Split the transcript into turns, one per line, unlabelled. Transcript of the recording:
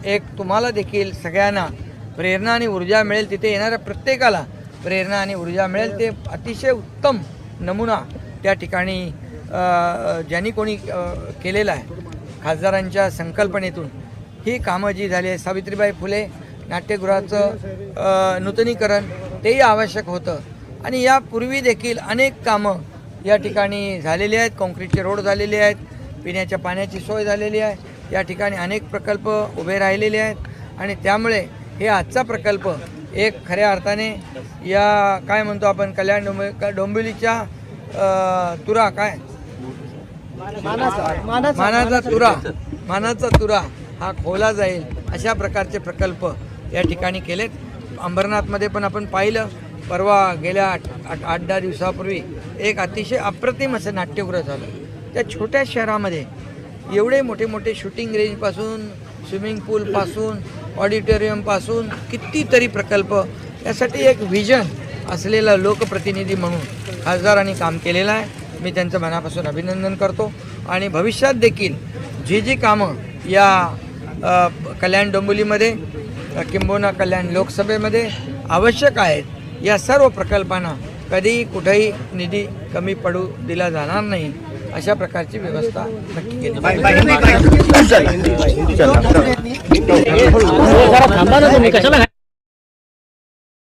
एक तुम्हाला देखील सगळ्यांना प्रेरणा आणि ऊर्जा मिळेल, तिथे येणाऱ्या प्रत्येकाला प्रेरणा आणि ऊर्जा मिळेल। ते अतिशय उत्तम नमुना त्या ठिकाणी ज्यांनी कोणी केलेला आहे, खासदारांच्या संकल्पनेतून ही कामं जी झाली आहे। सावित्रीबाई फुले नाट्यगृहाचं नूतनीकरण तेही आवश्यक होतं आणि यापूर्वी देखील अनेक कामं या ठिकाणी झालेली आहेत। काँक्रीटचे रोड झालेले आहेत, पिण्याच्या पाण्याची सोय झालेली आहे, या ठिकाणी अनेक प्रकल्प उभे राहिलेले आहेत आणि त्यामुळे हे आजचा प्रकल्प एक खऱ्या अर्थाने या काय म्हणतो आपण कल्याण डोंबिवलीच्या तुरा काय मानाचा तुरा हा खोला जाईल अशा प्रकारचे प्रकल्प या ठिकाणी केलेत। अंबरनाथमध्ये पण आपण पाहिलं, परवा गेल्या 8-10 दिवसापूर्वी एक अतिशय अप्रतिम असं नाट्यगृह झालं। त्या छोट्या शहरामध्ये एवढे मोठे मोठे शूटिंग रेंजपासून स्विमिंग पूलपासून ऑडिटोरियमपासून कितीतरी प्रकल्प, यासाठी एक व्हिजन असलेला लोकप्रतिनिधी म्हणून खासदारांनी काम केलेलं आहे। मी त्यांचं मनापासून अभिनंदन करतो आणि भविष्यात देखील जी जी कामं या कल्याण डोंबिवलीमध्ये किंबहुना कल्याण लोकसभेमध्ये आवश्यक आहेत, या सर्व प्रकल्पांना कधी कुठेही निधी कमी पडू दिला जाणार नाही अशा प्रकारची व्यवस्था नक्की केली।